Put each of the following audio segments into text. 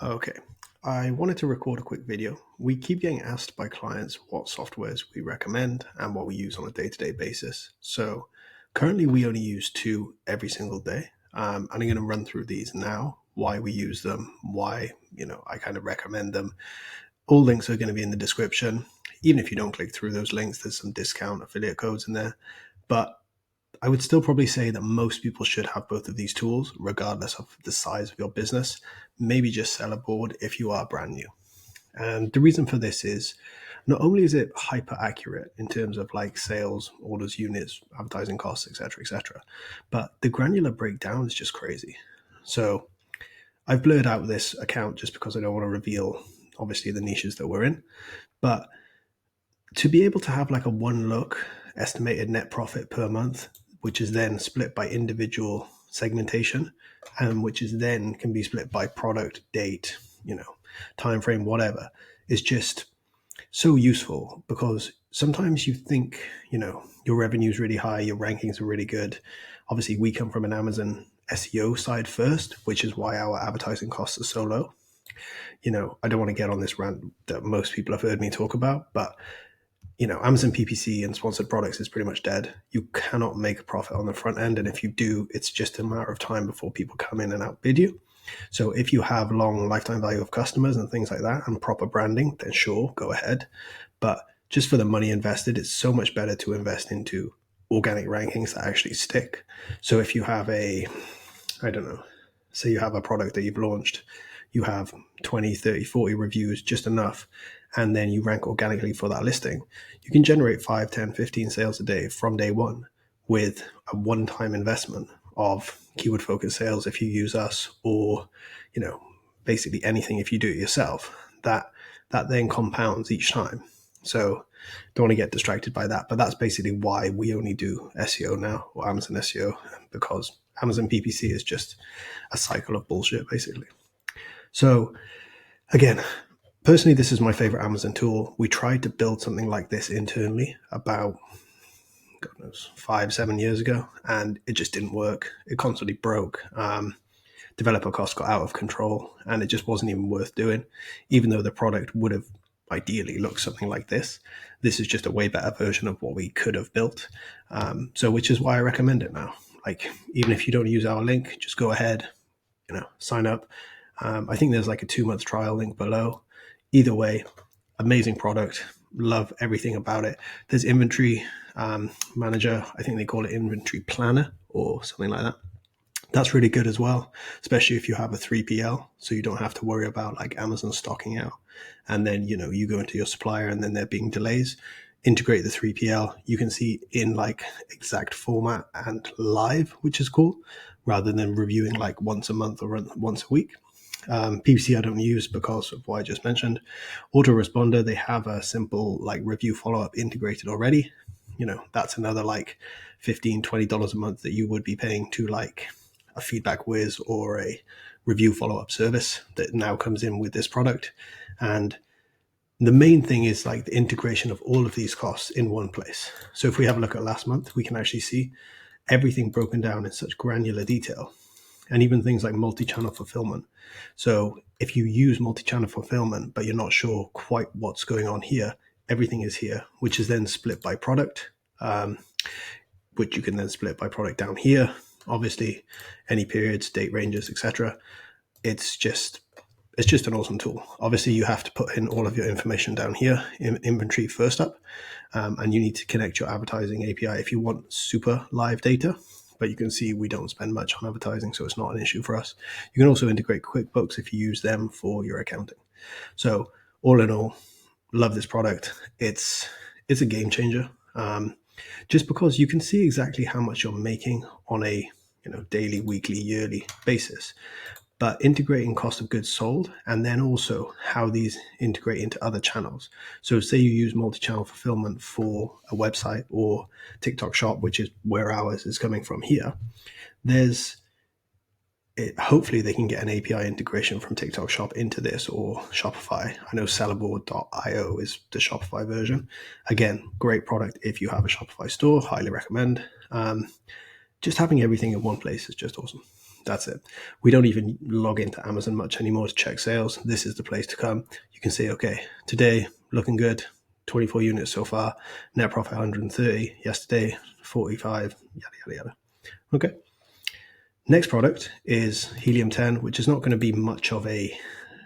Okay, I wanted to record a quick video. We keep getting asked by clients what softwares we recommend and what we use on a day-to-day basis. So currently we only use two every single day. And I'm going to run through these now, why we use them, why, I kind of recommend them. All links are going to be in the description. Even if you don't click through those links, there's some discount affiliate codes in there. But I would still probably say that most people should have both of these tools, regardless of the size of your business. Maybe just sell a board if you are brand new. And the reason for this is not only is it hyper accurate in terms of like sales, orders, units, advertising costs, etc., but the granular breakdown is just crazy. So I've blurred out this account just because I don't want to reveal obviously the niches that we're in. But to be able to have like a one look estimated net profit per month, which is then split by individual segmentation, and which is then can be split by product, date, time frame, whatever, is just so useful because sometimes you think, your revenue is really high, your rankings are really good. Obviously, we come from an Amazon SEO side first, which is why our advertising costs are so low. I don't want to get on this rant that most people have heard me talk about, but Amazon PPC and sponsored products is pretty much dead. You cannot make a profit on the front end. And if you do, it's just a matter of time before people come in and outbid you. So if you have long lifetime value of customers and things like that and proper branding, then sure, go ahead. But just for the money invested, it's so much better to invest into organic rankings that actually stick. So if you have say you have a product that you've launched, you have 20, 30, 40 reviews, just enough, and then you rank organically for that listing, you can generate 5, 10, 15 sales a day from day one with a one-time investment of keyword focused sales if you use us, or basically anything if you do it yourself. That then compounds each time. So don't want to get distracted by that, but that's basically why we only do SEO now, or Amazon SEO, because Amazon PPC is just a cycle of bullshit basically. So again, personally, this is my favorite Amazon tool. We tried to build something like this internally about, God knows, 5-7 years ago, and it just didn't work. It constantly broke. Developer costs got out of control, and it just wasn't even worth doing, even though the product would have ideally looked something like this. This is just a way better version of what we could have built. So which is why I recommend it now. Like, even if you don't use our link, just go ahead, sign up. I think there's like a 2-month trial link below. Either way, amazing product. Love everything about it. There's inventory manager. I think they call it inventory planner or something like that. That's really good as well, especially if you have a 3PL, so you don't have to worry about like Amazon stocking out. And then, you go into your supplier and then there being delays. Integrate the 3PL. You can see in like exact format and live, which is cool, rather than reviewing like once a month or once a week. PPC I don't use because of what I just mentioned. Autoresponder, they have a simple like review follow-up integrated already. That's another like $15, $20 a month that you would be paying to like a feedback whiz or a review follow-up service that now comes in with this product. And the main thing is like the integration of all of these costs in one place. So if we have a look at last month, we can actually see everything broken down in such granular detail, and even things like multi-channel fulfillment. So if you use multi-channel fulfillment, but you're not sure quite what's going on here, everything is here, which is then split by product, which you can then split by product down here. Obviously, any periods, date ranges, etc. It's just an awesome tool. Obviously, you have to put in all of your information down here in inventory first up, and you need to connect your advertising API if you want super live data. But you can see we don't spend much on advertising, so it's not an issue for us. You can also integrate QuickBooks if you use them for your accounting. So all in all, love this product. It's a game changer. Just because you can see exactly how much you're making on a daily, weekly, yearly basis, but integrating cost of goods sold, and then also how these integrate into other channels. So say you use multi-channel fulfillment for a website or TikTok shop, which is where ours is coming from here. Hopefully they can get an API integration from TikTok shop into this or Shopify. I know Sellerboard.io is the Shopify version. Again, great product if you have a Shopify store, highly recommend. Just having everything in one place is just awesome. That's it. We don't even log into Amazon much anymore to check sales. This is the place to come. You can say, okay, today looking good, 24 units so far, net profit 130, yesterday 45, yada, yada, yada. Okay. Next product is Helium 10, which is not going to be much of a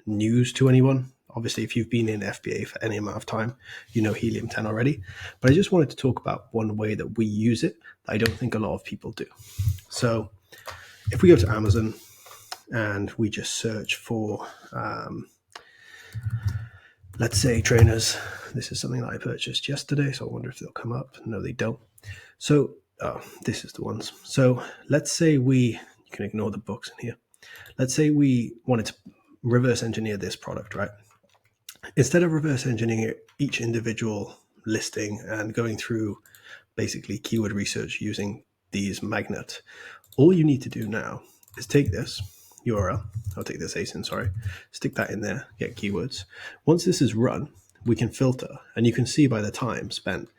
news to anyone. Obviously, if you've been in FBA for any amount of time, you know Helium 10 already. But I just wanted to talk about one way that we use it that I don't think a lot of people do. So if we go to Amazon and we just search for, let's say, trainers. This is something that I purchased yesterday, so I wonder if they'll come up. No, they don't. So this is the ones. So let's say you can ignore the books in here. Let's say we wanted to reverse engineer this product, right? Instead of reverse engineering each individual listing and going through basically keyword research using these magnets, all you need to do now is take this URL. I'll take this ASIN, sorry. Stick that in there, get keywords. Once this is run, we can filter, and you can see by the time spent,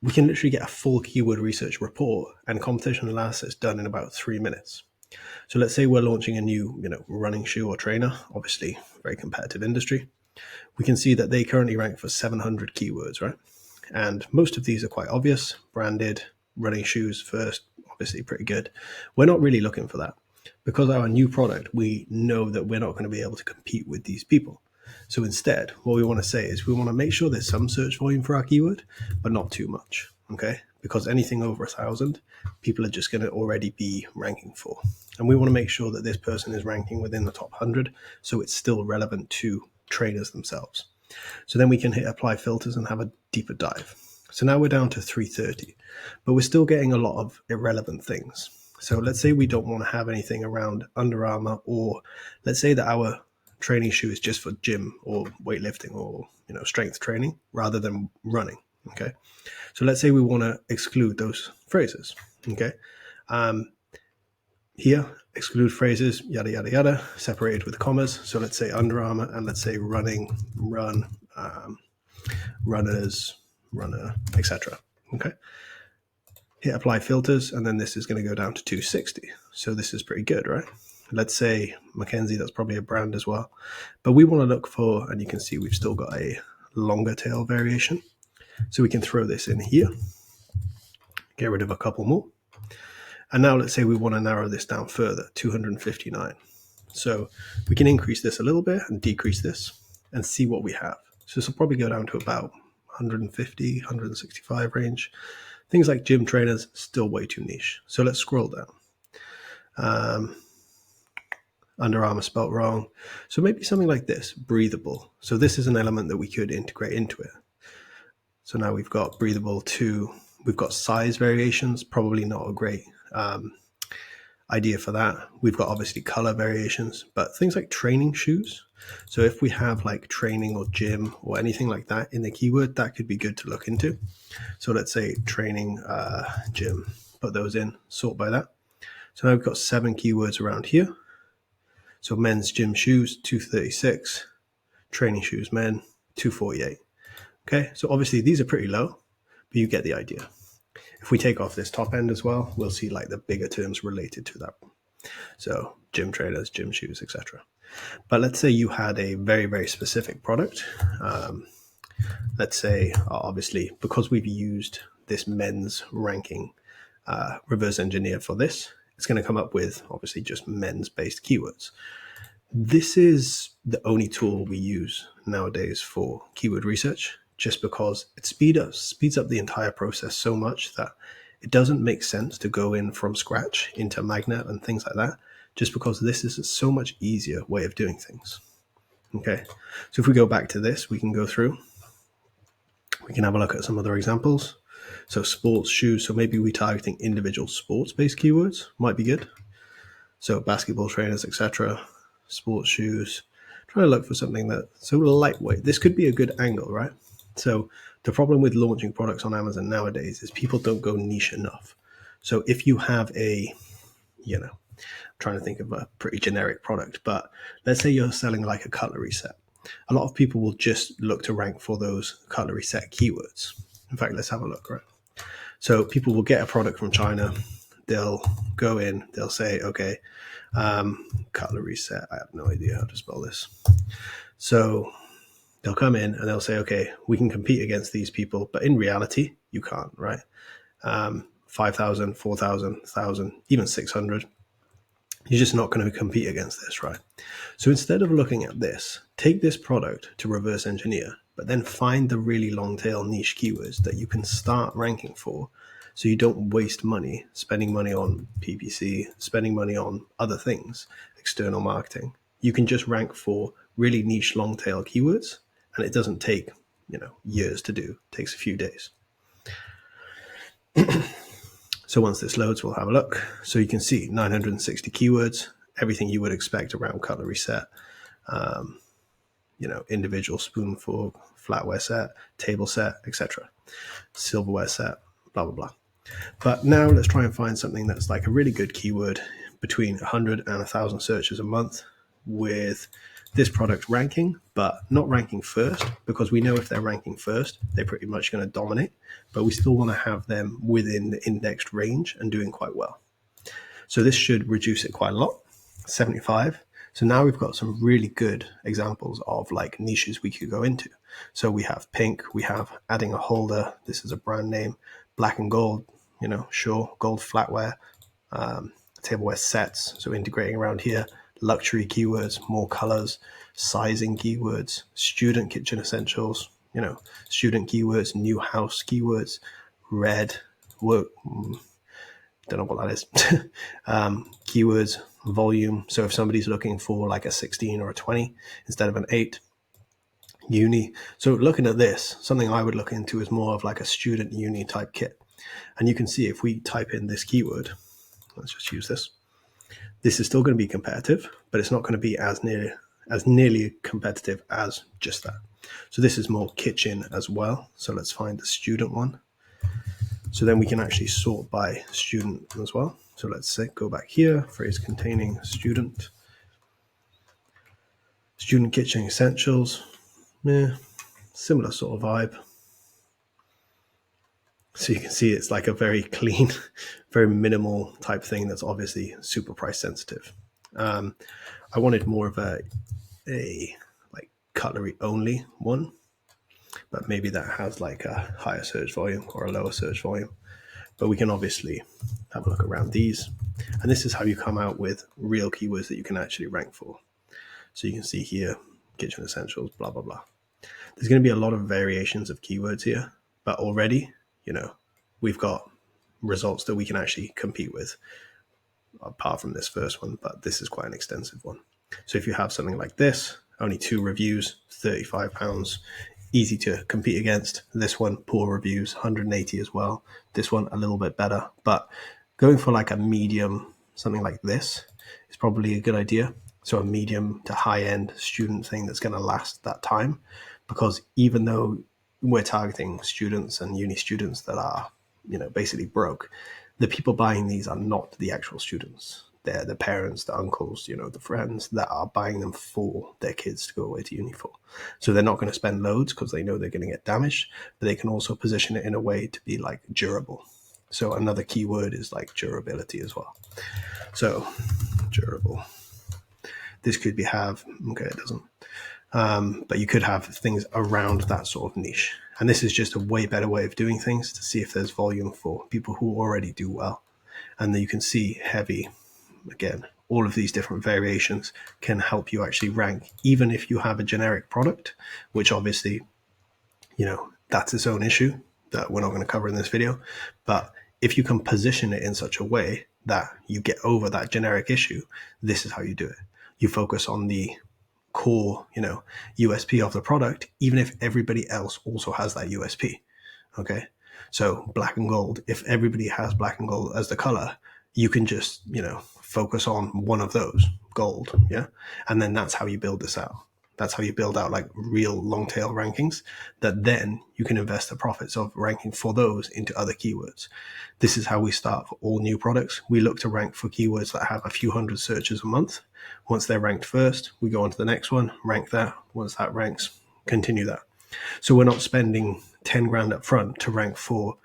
we can literally get a full keyword research report and competition analysis done in about 3 minutes. So let's say we're launching a new, running shoe or trainer, obviously very competitive industry. We can see that they currently rank for 700 keywords, right? And most of these are quite obvious. Branded, running shoes first, obviously pretty good. We're not really looking for that. Because our new product, we know that we're not going to be able to compete with these people. So instead, what we want to say is we want to make sure there's some search volume for our keyword, but not too much, okay? Because anything over 1,000, people are just going to already be ranking for. And we want to make sure that this person is ranking within the top 100, so it's still relevant to trainers themselves. So then we can hit apply filters and have a deeper dive. So now we're down to 330, but we're still getting a lot of irrelevant things. So let's say we don't want to have anything around Under Armour, or let's say that our training shoe is just for gym or weightlifting or strength training rather than running. Okay, so let's say we want to exclude those phrases. Okay, here exclude phrases, yada yada yada, separated with commas. So let's say Under Armour, and let's say running, run, runners, runner, etc. Okay. Hit apply filters, and then this is going to go down to 260. So this is pretty good, right? Let's say Mackenzie, that's probably a brand as well. But we want to look for, and you can see we've still got a longer tail variation. So we can throw this in here, get rid of a couple more. And now let's say we want to narrow this down further, 259. So we can increase this a little bit and decrease this and see what we have. So this will probably go down to about 150, 165 range. Things like gym trainers, still way too niche. So let's scroll down. Under Armour spelt wrong. So maybe something like this, breathable. So this is an element that we could integrate into it. So now we've got breathable to, we've got size variations, probably not a great idea for that. We've got obviously color variations, but things like training shoes. So if we have like training or gym or anything like that in the keyword, that could be good to look into. So let's say training, gym, put those in, sort by that. So now we've got 7 keywords around here. So men's gym shoes, 236, training shoes, men, 248. Okay, so obviously these are pretty low, but you get the idea. If we take off this top end as well, we'll see like the bigger terms related to that. So gym trainers, gym shoes, etc. But let's say you had a very, very specific product. Let's say, obviously, because we've used this men's ranking reverse engineer for this, it's going to come up with obviously just men's based keywords. This is the only tool we use nowadays for keyword research, just because it speeds up the entire process so much that it doesn't make sense to go in from scratch into Magnet and things like that, just because this is a so much easier way of doing things. Okay, so if we go back to this, we can go through. We can have a look at some other examples. So sports shoes, so maybe we're targeting individual sports-based keywords, might be good. So basketball trainers, etc. Sports shoes. Trying to look for something that's so lightweight. This could be a good angle, right? So the problem with launching products on Amazon nowadays is people don't go niche enough. So if you have a, I'm trying to think of a pretty generic product, but let's say you're selling like a cutlery set. A lot of people will just look to rank for those cutlery set keywords. In fact, let's have a look, right? So people will get a product from China. They'll go in, they'll say, okay, Cutlery set. I have no idea how to spell this. So they'll come in and they'll say, okay, we can compete against these people, but in reality, you can't, right? 5,000, 4,000, 1,000, even 600. You're just not going to compete against this, right? So instead of looking at this, take this product to reverse engineer, but then find the really long tail niche keywords that you can start ranking for, so you don't waste money spending money on PPC, spending money on other things, external marketing. You can just rank for really niche long tail keywords, and it doesn't take, years to do. It takes a few days. So once this loads, we'll have a look. So you can see 960 keywords, everything you would expect around cutlery set, individual spoon, fork, flatware set, table set, etc. Silverware set, blah, blah, blah. But now let's try and find something that's like a really good keyword between 100 and 1,000 searches a month with this product ranking, but not ranking first, because we know if they're ranking first, they're pretty much going to dominate, but we still want to have them within the indexed range and doing quite well. So this should reduce it quite a lot, 75. So now we've got some really good examples of like niches we could go into. So we have pink, we have adding a holder. This is a brand name, black and gold, sure, gold flatware, tableware sets. So integrating around here, luxury keywords, more colors, sizing keywords, student kitchen essentials, student keywords, new house keywords, red, work, don't know what that is. Keywords, volume. So if somebody's looking for like a 16 or a 20 instead of an 8, uni. So looking at this, something I would look into is more of like a student uni type kit. And you can see if we type in this keyword, let's just use this. This is still going to be competitive, but it's not going to be as nearly competitive as just that. So this is more kitchen as well. So let's find the student one. So then we can actually sort by student as well. So let's say go back here, phrase containing student kitchen essentials. Yeah, similar sort of vibe. So you can see it's like a very clean, very minimal type thing that's obviously super price sensitive. I wanted more of a like cutlery only one, but maybe that has like a higher search volume or a lower search volume. But we can obviously have a look around these. And this is how you come out with real keywords that you can actually rank for. So you can see here, kitchen essentials, blah, blah, blah. There's going to be a lot of variations of keywords here, but already, we've got results that we can actually compete with, apart from this first one, but this is quite an extensive one. So if you have something like this, only 2 reviews, £35, easy to compete against. This one, poor reviews, 180 as well. This one, a little bit better. But going for like a medium, something like this, is probably a good idea. So a medium to high-end student thing that's going to last that time. Because even though we're targeting students and uni students that are, basically broke, the people buying these are not the actual students. They're the parents, the uncles, the friends that are buying them for their kids to go away to uni for. So they're not going to spend loads because they know they're going to get damaged, but they can also position it in a way to be like durable. So another keyword is like durability as well. So durable. This could be okay, it doesn't. But you could have things around that sort of niche. And this is just a way better way of doing things to see if there's volume for people who already do well. And then you can see heavy. Again, all of these different variations can help you actually rank, even if you have a generic product, which obviously, that's its own issue that we're not going to cover in this video. But if you can position it in such a way that you get over that generic issue, this is how you do it. You focus on the core, USP of the product, even if everybody else also has that USP. Okay. So black and gold, if everybody has black and gold as the color, you can just, focus on one of those, gold. Yeah. And then that's how you build this out. That's how you build out like real long tail rankings that then you can invest the profits of ranking for those into other keywords. This is how we start for all new products. We look to rank for keywords that have a few hundred searches a month. Once they're ranked first, we go on to the next one, rank that. Once that ranks, continue that. So we're not spending 10 grand up front to rank for,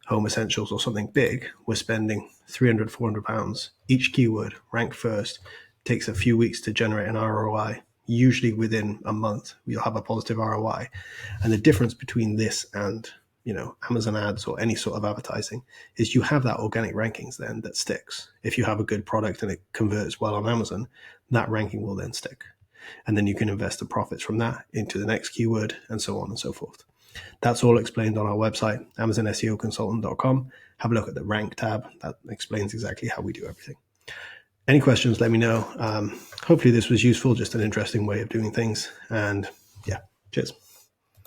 home essentials or something big. We're spending 300, 400 pounds. Each keyword ranked first takes a few weeks to generate an ROI. Usually within a month, you'll have a positive ROI. And the difference between this and Amazon ads or any sort of advertising is you have that organic rankings then that sticks. If you have a good product and it converts well on Amazon, that ranking will then stick. And then you can invest the profits from that into the next keyword and so on and so forth. That's all explained on our website, amazonseoconsultant.com. Have a look at the rank tab. That explains exactly how we do everything. Any questions, let me know. Hopefully this was useful, just an interesting way of doing things. And yeah, cheers.